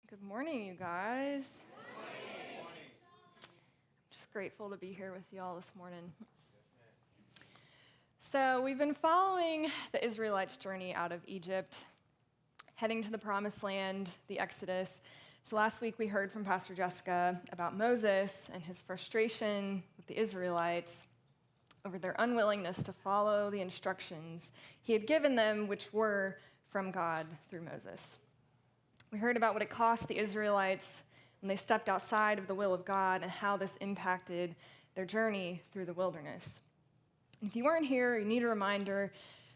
Good morning, you guys. Good morning. I'm just grateful to be here with you all this morning. So, we've been following the Israelites' journey out of Egypt, heading to the Promised Land, the Exodus. So, last week we heard from Pastor Jessica about Moses and his frustration with the Israelites over their unwillingness to follow the instructions he had given them, which were from God through Moses. We heard about what it cost the Israelites when they stepped outside of the will of God and how this impacted their journey through the wilderness. And if you weren't here, you need a reminder,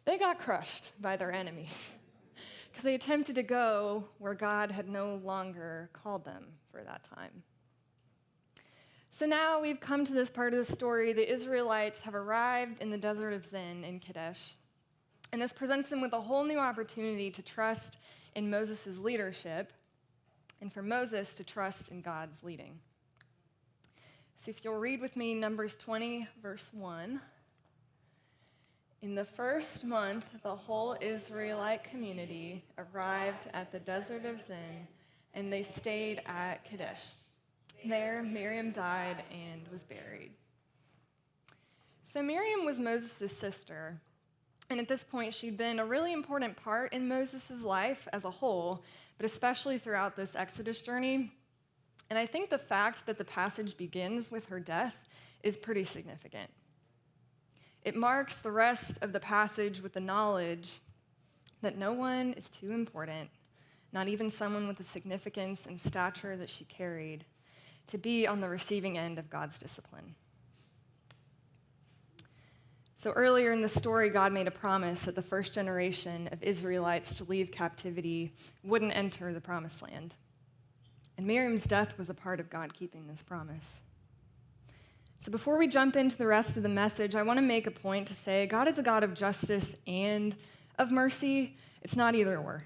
they got crushed by their enemies because they attempted to go where God had no longer called them for that time. So now we've come to this part of the story. The Israelites have arrived in the desert of Zin in Kadesh. And this presents them with a whole new opportunity to trust in Moses' leadership and for Moses to trust in God's leading. So if you'll read with me Numbers 20, verse 1. In the first month, the whole Israelite community arrived at the desert of Zin, and they stayed at Kadesh. There, Miriam died and was buried. So Miriam was Moses' sister. And at this point, she'd been a really important part in Moses' life as a whole, but especially throughout this Exodus journey. And I think the fact that the passage begins with her death is pretty significant. It marks the rest of the passage with the knowledge that no one is too important, not even someone with the significance and stature that she carried, to be on the receiving end of God's discipline. So earlier in the story, God made a promise that the first generation of Israelites to leave captivity wouldn't enter the Promised Land. And Miriam's death was a part of God keeping this promise. So before we jump into the rest of the message, I want to make a point to say God is a God of justice and of mercy. It's not either or.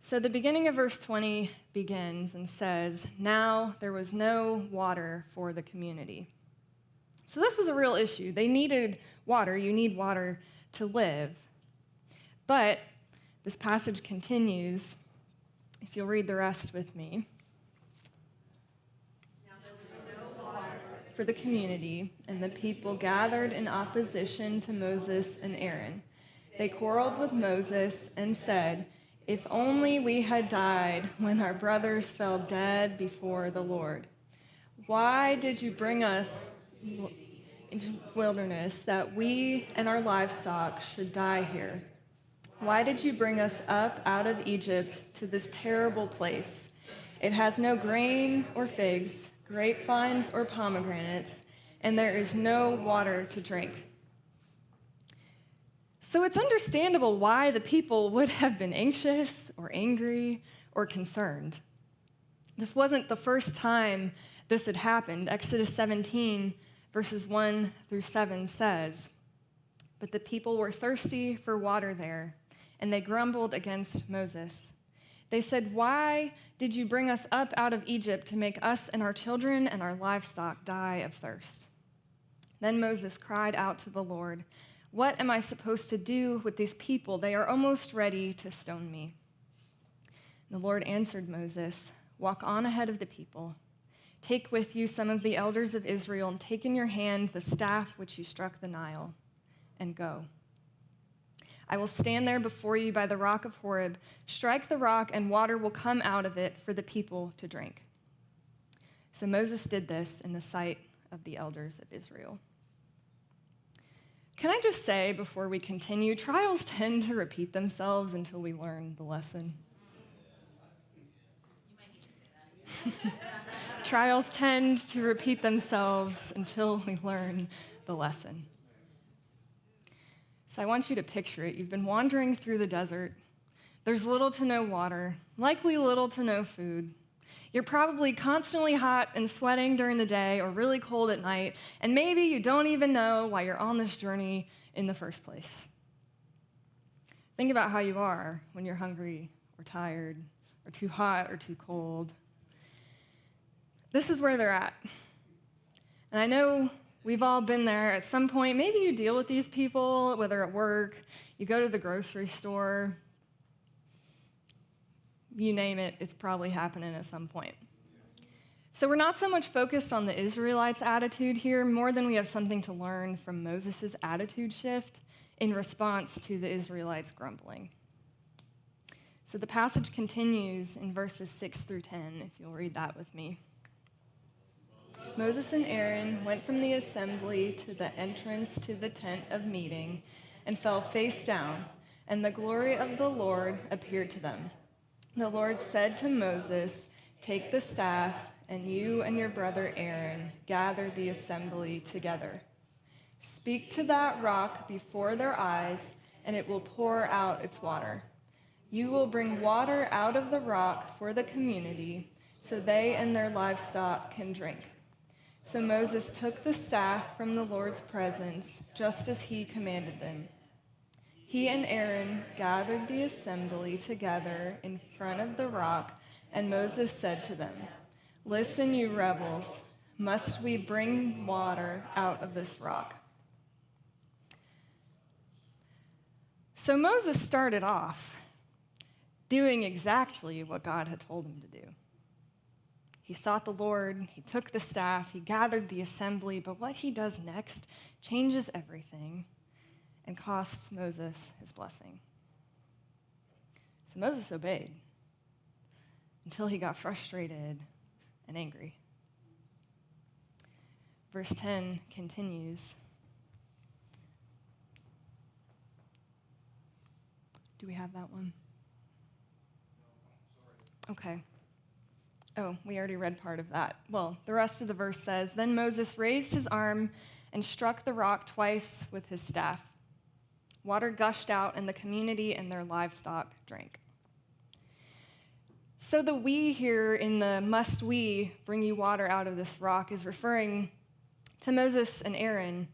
So the beginning of verse 20 begins and says, "Now there was no water for the community." So this was a real issue. They needed water. You need water to live. But this passage continues, if you'll read the rest with me. Now there was no water for the community, and the people gathered in opposition to Moses and Aaron. They quarreled with Moses and said, "If only we had died when our brothers fell dead before the Lord. Why did you bring us into wilderness that we and our livestock should die here? Why did you bring us up out of Egypt to this terrible place? It has no grain or figs, grapevines or pomegranates, and there is no water to drink." So it's understandable why the people would have been anxious or angry or concerned. This wasn't the first time this had happened. Exodus 17 verses 1 through 7 says, "But the people were thirsty for water there, and they grumbled against Moses. They said, 'Why did you bring us up out of Egypt to make us and our children and our livestock die of thirst?' Then Moses cried out to the Lord, 'What am I supposed to do with these people? They are almost ready to stone me.' The Lord answered Moses, 'Walk on ahead of the people. Take with you some of the elders of Israel and take in your hand the staff which you struck the Nile, and go. I will stand there before you by the rock of Horeb. Strike the rock, and water will come out of it for the people to drink.' So Moses did this in the sight of the elders of Israel." Can I just say before we continue, trials tend to repeat themselves until we learn the lesson. You might need to say that. Trials tend to repeat themselves until we learn the lesson. So I want you to picture it. You've been wandering through the desert. There's little to no water, likely little to no food. You're probably constantly hot and sweating during the day or really cold at night, and maybe you don't even know why you're on this journey in the first place. Think about how you are when you're hungry or tired or too hot or too cold. This is where they're at. And I know we've all been there at some point. Maybe you deal with these people, whether at work, you go to the grocery store, you name it, it's probably happening at some point. So we're not so much focused on the Israelites' attitude here, more than we have something to learn from Moses' attitude shift in response to the Israelites' grumbling. So the passage continues in verses 6 through 10, if you'll read that with me. Moses and Aaron went from the assembly to the entrance to the tent of meeting and fell face down, and the glory of the Lord appeared to them. The Lord said to Moses, "Take the staff, and you and your brother Aaron gather the assembly together. Speak to that rock before their eyes, and it will pour out its water. You will bring water out of the rock for the community, so they and their livestock can drink." So Moses took the staff from the Lord's presence, just as he commanded them. He and Aaron gathered the assembly together in front of the rock, and Moses said to them, "Listen, you rebels, must we bring water out of this rock?" So Moses started off doing exactly what God had told him to do. He sought the Lord, he took the staff, he gathered the assembly, but what he does next changes everything and costs Moses his blessing. So Moses obeyed until he got frustrated and angry. Verse 10 continues. Do we have that one? Okay. Oh, we already read part of that. Well, the rest of the verse says, "Then Moses raised his arm and struck the rock twice with his staff. Water gushed out, and the community and their livestock drank." So the "we" here in the "must we bring you water out of this rock" is referring to Moses and Aaron,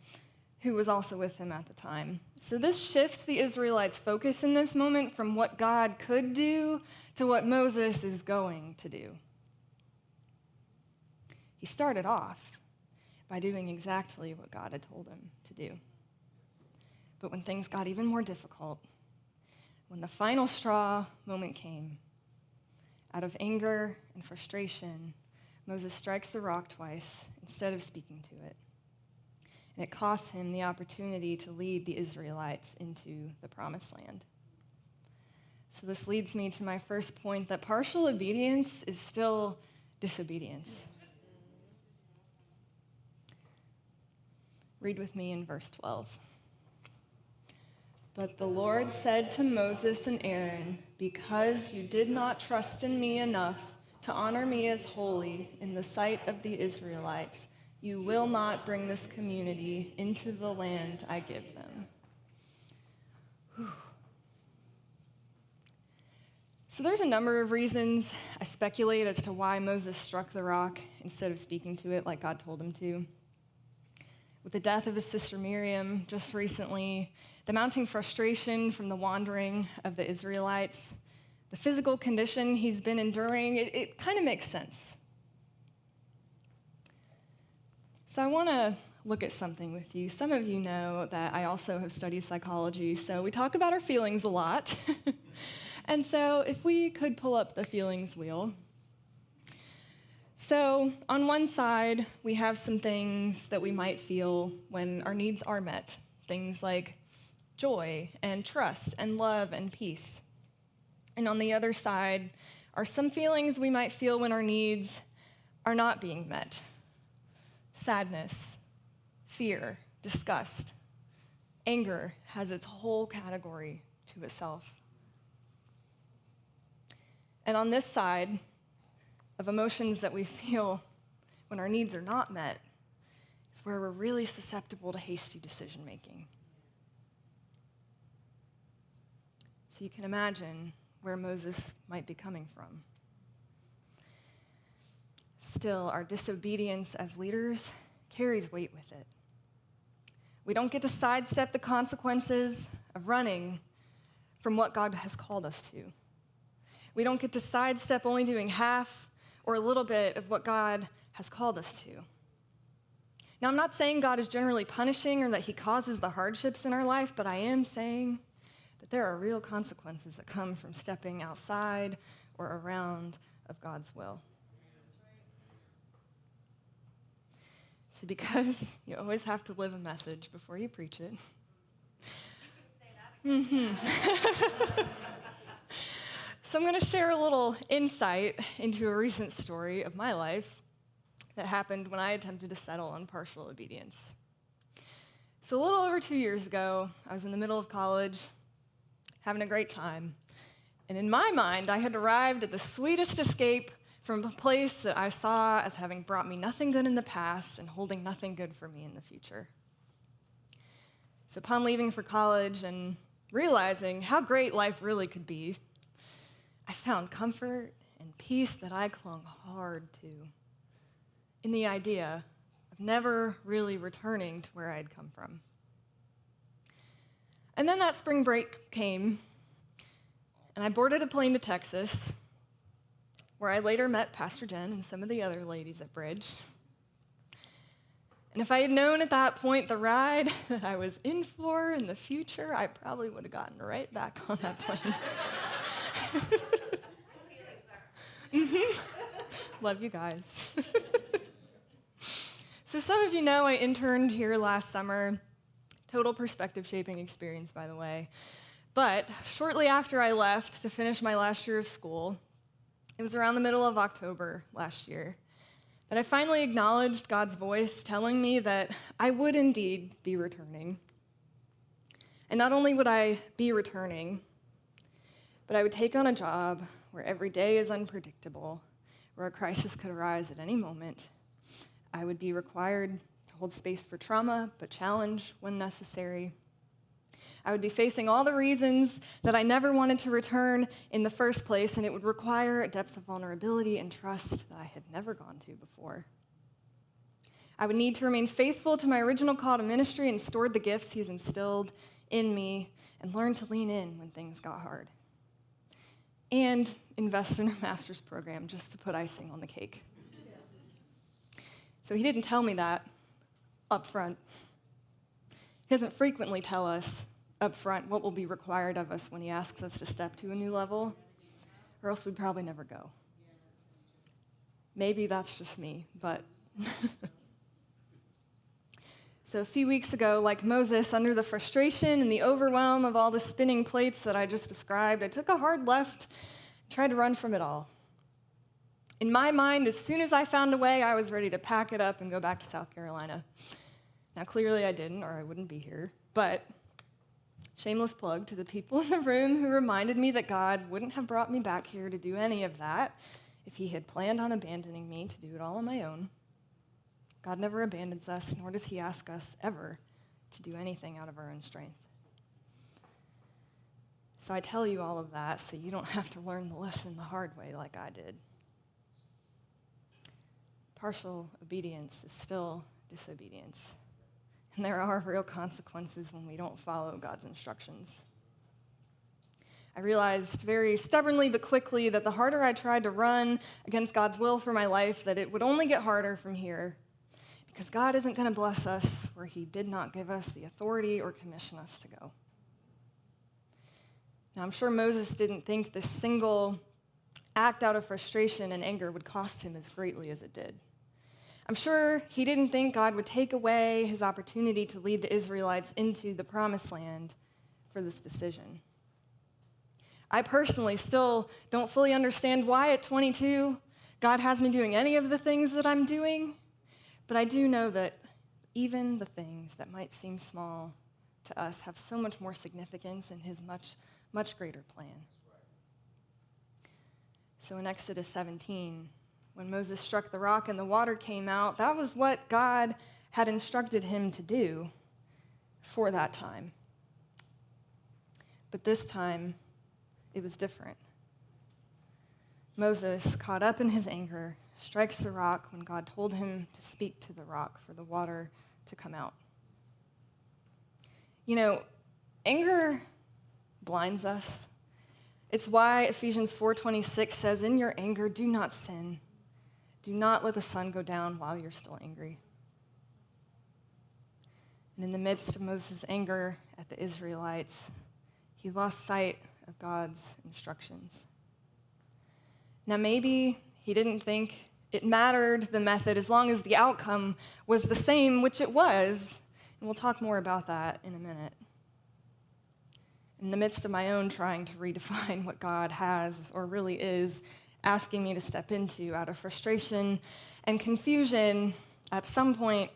who was also with him at the time. So this shifts the Israelites' focus in this moment from what God could do to what Moses is going to do. He started off by doing exactly what God had told him to do. But when things got even more difficult, when the final straw moment came, out of anger and frustration, Moses strikes the rock twice instead of speaking to it. And it costs him the opportunity to lead the Israelites into the promised land. So this leads me to my first point, that partial obedience is still disobedience. Read with me in verse 12. "But the Lord said to Moses and Aaron, 'Because you did not trust in me enough to honor me as holy in the sight of the Israelites, you will not bring this community into the land I give them.'" Whew. So there's a number of reasons I speculate as to why Moses struck the rock instead of speaking to it like God told him to. With the death of his sister Miriam just recently, the mounting frustration from the wandering of the Israelites, the physical condition he's been enduring, it kind of makes sense. So I want to look at something with you. Some of you know that I also have studied psychology, so we talk about our feelings a lot. And so if we could pull up the feelings wheel. So on one side, we have some things that we might feel when our needs are met, things like joy and trust and love and peace. And on the other side are some feelings we might feel when our needs are not being met: sadness, fear, disgust. Anger has its whole category to itself. And on this side of emotions that we feel when our needs are not met is where we're really susceptible to hasty decision making. So you can imagine where Moses might be coming from. Still, our disobedience as leaders carries weight with it. We don't get to sidestep the consequences of running from what God has called us to. We don't get to sidestep only doing half or a little bit of what God has called us to. Now, I'm not saying God is generally punishing or that he causes the hardships in our life, but I am saying that there are real consequences that come from stepping outside or around of God's will. So because you always have to live a message before you preach it. So I'm going to share a little insight into a recent story of my life that happened when I attempted to settle on partial obedience. So a little over 2 years ago, I was in the middle of college, having a great time. And in my mind, I had arrived at the sweetest escape from a place that I saw as having brought me nothing good in the past and holding nothing good for me in the future. So upon leaving for college and realizing how great life really could be, I found comfort and peace that I clung hard to in the idea of never really returning to where I'd come from. And then that spring break came, and I boarded a plane to Texas, where I later met Pastor Jen and some of the other ladies at Bridge. And if I had known at that point the ride that I was in for in the future, I probably would have gotten right back on that plane. Love you guys. So some of you know I interned here last summer. Total perspective shaping experience, by the way. But shortly after I left to finish my last year of school, it was around the middle of October last year, that I finally acknowledged God's voice telling me that I would indeed be returning. And not only would I be returning, but I would take on a job where every day is unpredictable, where a crisis could arise at any moment. I would be required to hold space for trauma, but challenge when necessary. I would be facing all the reasons that I never wanted to return in the first place, and it would require a depth of vulnerability and trust that I had never gone to before. I would need to remain faithful to my original call to ministry and steward the gifts He's instilled in me and learn to lean in when things got hard. And invest in a master's program just to put icing on the cake. So He didn't tell me that up front. He doesn't frequently tell us up front what will be required of us when He asks us to step to a new level, or else we'd probably never go. Maybe that's just me, but... So a few weeks ago, like Moses, under the frustration and the overwhelm of all the spinning plates that I just described, I took a hard left, tried to run from it all. In my mind, as soon as I found a way, I was ready to pack it up and go back to South Carolina. Now, clearly I didn't, or I wouldn't be here, but shameless plug to the people in the room who reminded me that God wouldn't have brought me back here to do any of that if He had planned on abandoning me to do it all on my own. God never abandons us, nor does He ask us ever to do anything out of our own strength. So I tell you all of that so you don't have to learn the lesson the hard way like I did. Partial obedience is still disobedience. And there are real consequences when we don't follow God's instructions. I realized very stubbornly but quickly that the harder I tried to run against God's will for my life, that it would only get harder from here. Because God isn't going to bless us where He did not give us the authority or commission us to go. Now, I'm sure Moses didn't think this single act out of frustration and anger would cost him as greatly as it did. I'm sure he didn't think God would take away his opportunity to lead the Israelites into the promised land for this decision. I personally still don't fully understand why at 22 God has me doing any of the things that I'm doing. But I do know that even the things that might seem small to us have so much more significance in His much, much greater plan. So in Exodus 17, when Moses struck the rock and the water came out, that was what God had instructed him to do for that time. But this time, it was different. Moses, caught up in his anger, strikes the rock when God told him to speak to the rock for the water to come out. You know, anger blinds us. It's why Ephesians 4:26 says, "In your anger, do not sin. Do not let the sun go down while you're still angry." And in the midst of Moses' anger at the Israelites, he lost sight of God's instructions. Now, maybe he didn't think it mattered, the method, as long as the outcome was the same, which it was. And we'll talk more about that in a minute. In the midst of my own trying to redefine what God has or really is asking me to step into out of frustration and confusion, at some point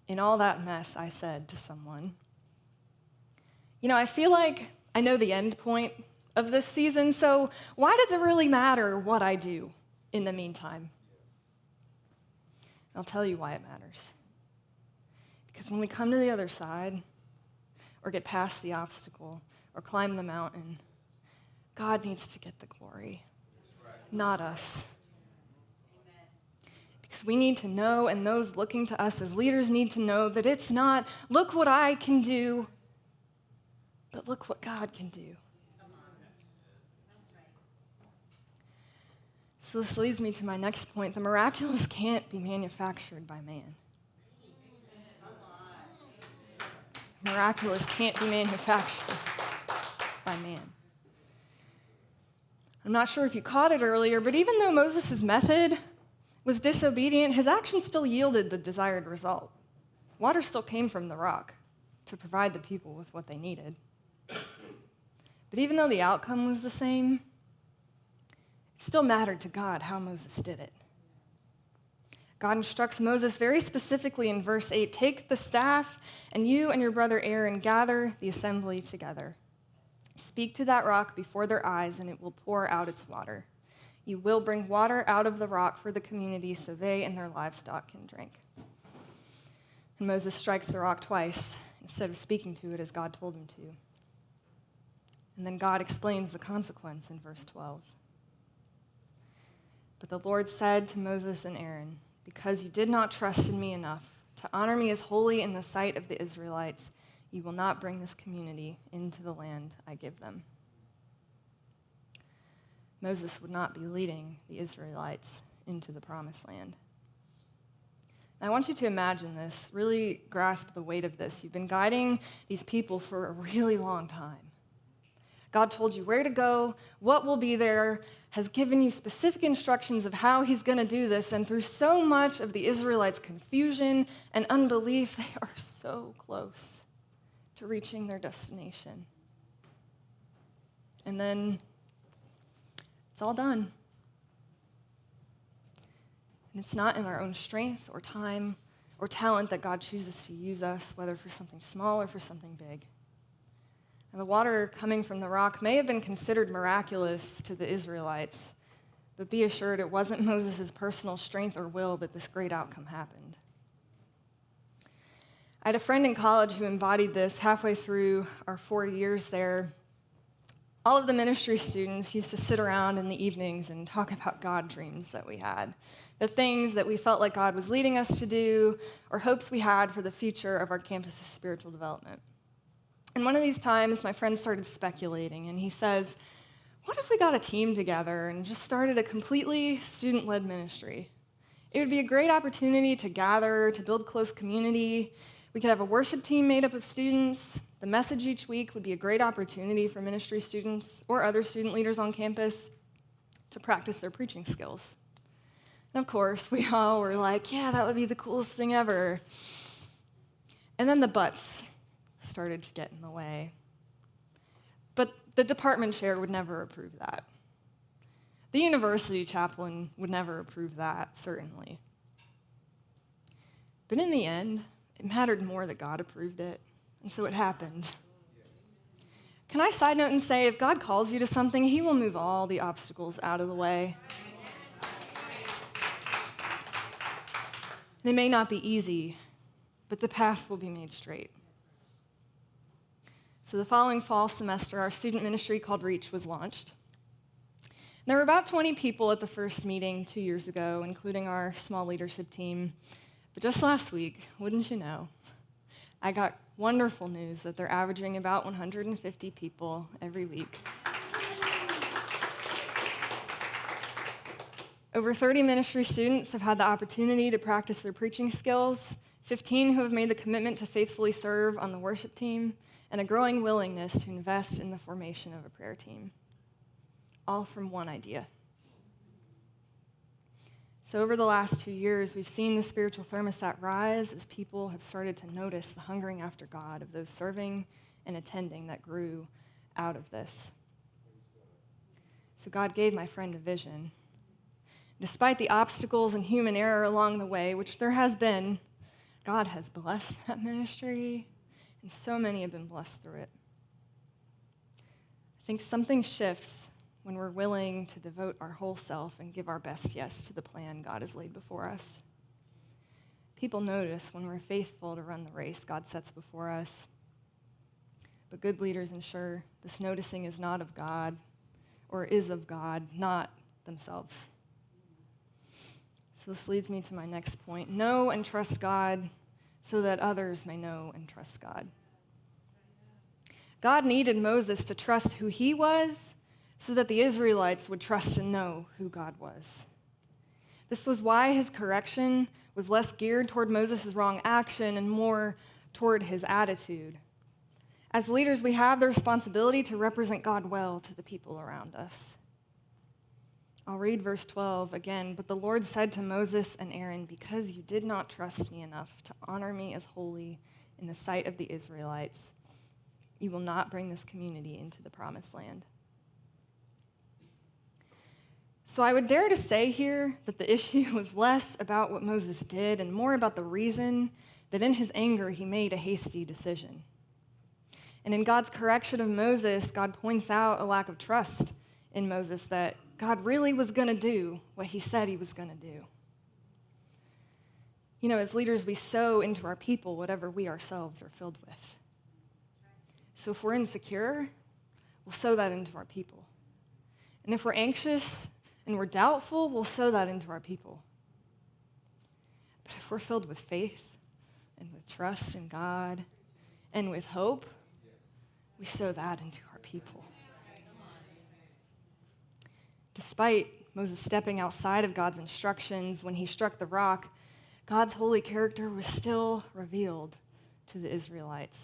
in all that mess, I said to someone, I feel like I know the end point of this season, so why does it really matter what I do in the meantime? I'll tell you why it matters. Because when we come to the other side, or get past the obstacle, or climb the mountain, God needs to get the glory, not us. Because we need to know, and those looking to us as leaders need to know, that it's not, look what I can do, but look what God can do. So this leads me to my next point. The miraculous can't be manufactured by man. The miraculous can't be manufactured by man. I'm not sure if you caught it earlier, but even though Moses' method was disobedient, his action still yielded the desired result. Water still came from the rock to provide the people with what they needed. But even though the outcome was the same, it still mattered to God how Moses did it. God instructs Moses very specifically in verse 8, take the staff, and you and your brother Aaron gather the assembly together. Speak to that rock before their eyes, and it will pour out its water. You will bring water out of the rock for the community so they and their livestock can drink. And Moses strikes the rock twice instead of speaking to it as God told him to. And then God explains the consequence in verse 12. But the Lord said to Moses and Aaron, because you did not trust in me enough to honor me as holy in the sight of the Israelites, you will not bring this community into the land I give them. Moses would not be leading the Israelites into the promised land. I want you to imagine this, really grasp the weight of this. You've been guiding these people for a really long time. God told you where to go, what will be there, has given you specific instructions of how he's going to do this, and through so much of the Israelites' confusion and unbelief, they are so close to reaching their destination. And then it's all done. And it's not in our own strength or time or talent that God chooses to use us, whether for something small or for something big. And the water coming from the rock may have been considered miraculous to the Israelites, but be assured it wasn't Moses' personal strength or will that this great outcome happened. I had a friend in college who embodied this halfway through our 4 years there. All of the ministry students used to sit around in the evenings and talk about God dreams that we had, the things that we felt like God was leading us to do, or hopes we had for the future of our campus's spiritual development. And one of these times, my friend started speculating, and he says, what if we got a team together and just started a completely student-led ministry? It would be a great opportunity to gather, to build close community. We could have a worship team made up of students. The message each week would be a great opportunity for ministry students or other student leaders on campus to practice their preaching skills. And of course, we all were like, yeah, that would be the coolest thing ever. And then the buts started to get in the way. But the department chair would never approve that. The university chaplain would never approve that, certainly. But in the end, it mattered more that God approved it, and so it happened. Can I side note and say, if God calls you to something, he will move all the obstacles out of the way. They may not be easy, but the path will be made straight. So the following fall semester, our student ministry called Reach was launched. There were about 20 people at the first meeting 2 years ago, including our small leadership team. But just last week, wouldn't you know, I got wonderful news that they're averaging about 150 people every week. Over 30 ministry students have had the opportunity to practice their preaching skills, 15 who have made the commitment to faithfully serve on the worship team, and a growing willingness to invest in the formation of a prayer team. All from one idea: So over the last 2 years, we've seen the spiritual thermostat rise as people have started to notice the hungering after God of those serving and attending that grew out of this. So God gave my friend a vision. Despite the obstacles and human error along the way, which there has been, God has blessed that ministry, and so many have been blessed through it. I think something shifts when we're willing to devote our whole self and give our best yes to the plan God has laid before us. People notice when we're faithful to run the race God sets before us. But good leaders ensure this noticing is not of God, or is of God, not themselves. So this leads me to my next point. Know and trust God so that others may know and trust God. God needed Moses to trust who he was so that the Israelites would trust and know who God was. This was why his correction was less geared toward Moses' wrong action and more toward his attitude. As leaders, we have the responsibility to represent God well to the people around us. I'll read verse 12 again. But the Lord said to Moses and Aaron, because you did not trust me enough to honor me as holy in the sight of the Israelites, you will not bring this community into the promised land. So I would dare to say here that the issue was less about what Moses did and more about the reason that in his anger he made a hasty decision. And in God's correction of Moses, God points out a lack of trust in Moses that God really was going to do what he said he was going to do. You know, as leaders, we sow into our people whatever we ourselves are filled with. So if we're insecure, we'll sow that into our people. And if we're anxious and we're doubtful, we'll sow that into our people. But if we're filled with faith and with trust in God and with hope, we sow that into our people. Despite Moses stepping outside of God's instructions when he struck the rock, God's holy character was still revealed to the Israelites.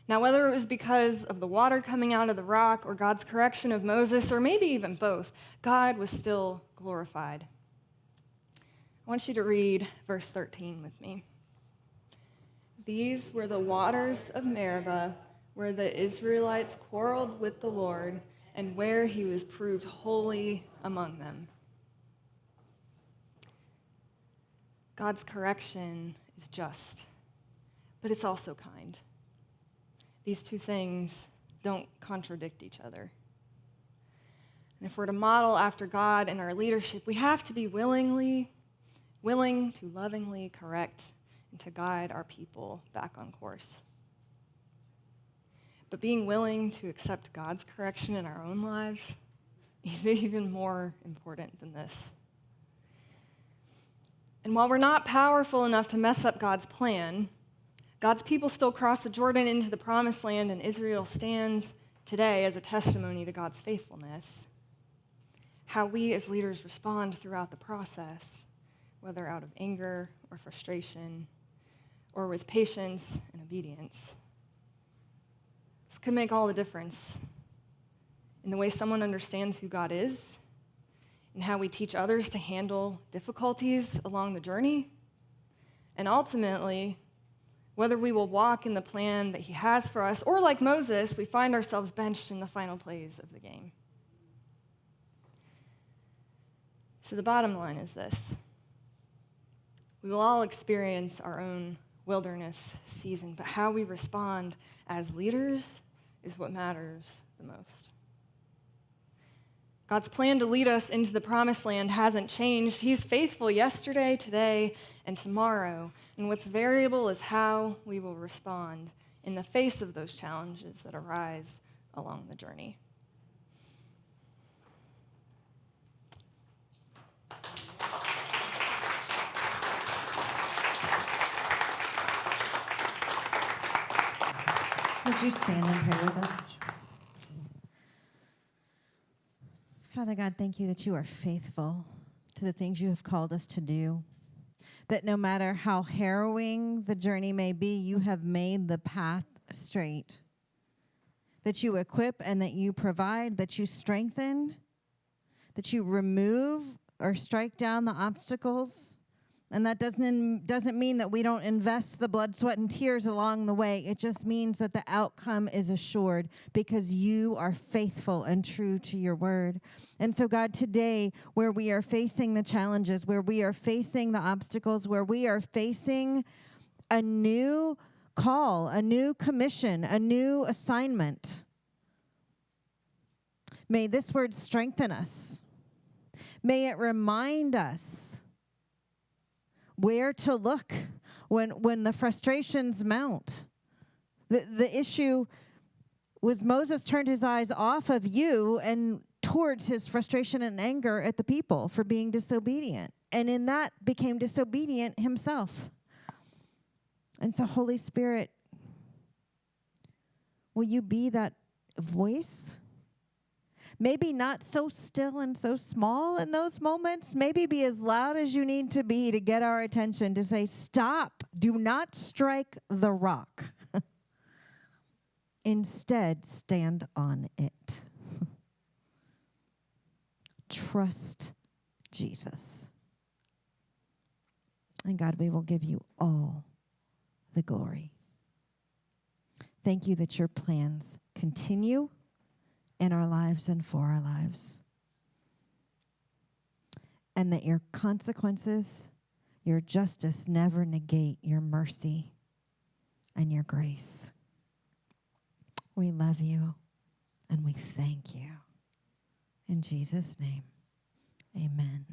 Now, whether it was because of the water coming out of the rock or God's correction of Moses, or maybe even both, God was still glorified. I want you to read verse 13 with me. These were the waters of Meribah, where the Israelites quarreled with the Lord, and where he was proved holy among them. God's correction is just, but it's also kind. These two things don't contradict each other. And if we're to model after God in our leadership, we have to be willing to lovingly correct and to guide our people back on course. But being willing to accept God's correction in our own lives is even more important than this. And while we're not powerful enough to mess up God's plan, God's people still cross the Jordan into the promised land, and Israel stands today as a testimony to God's faithfulness. How we as leaders respond throughout the process, whether out of anger or frustration, or with patience and obedience. This could make all the difference in the way someone understands who God is, and how we teach others to handle difficulties along the journey, and ultimately, whether we will walk in the plan that he has for us, or like Moses, we find ourselves benched in the final plays of the game. So the bottom line is this. We will all experience our own wilderness season, but how we respond as leaders is what matters the most. God's plan to lead us into the promised land hasn't changed. He's faithful yesterday, today, and tomorrow. And what's variable is how we will respond in the face of those challenges that arise along the journey. Would you stand and pray with us? Father God, thank you that you are faithful to the things you have called us to do. That no matter how harrowing the journey may be, you have made the path straight. That you equip and that you provide, that you strengthen, that you remove or strike down the obstacles. And that doesn't mean that we don't invest the blood, sweat, and tears along the way. It just means that the outcome is assured because you are faithful and true to your word. And so, God, today, where we are facing the challenges, where we are facing the obstacles, where we are facing a new call, a new commission, a new assignment, may this word strengthen us. May it remind us where to look when the frustrations mount. The issue was Moses turned his eyes off of you and towards his frustration and anger at the people for being disobedient. And in that became disobedient himself. And so, Holy Spirit, will you be that voice? Maybe not so still and so small in those moments. Maybe be as loud as you need to be to get our attention, to say, stop, do not strike the rock. Instead, stand on it. Trust Jesus. And God, we will give you all the glory. Thank you that your plans continue in our lives and for our lives. And that your consequences, your justice never negate your mercy and your grace. We love you and we thank you. In Jesus' name, amen.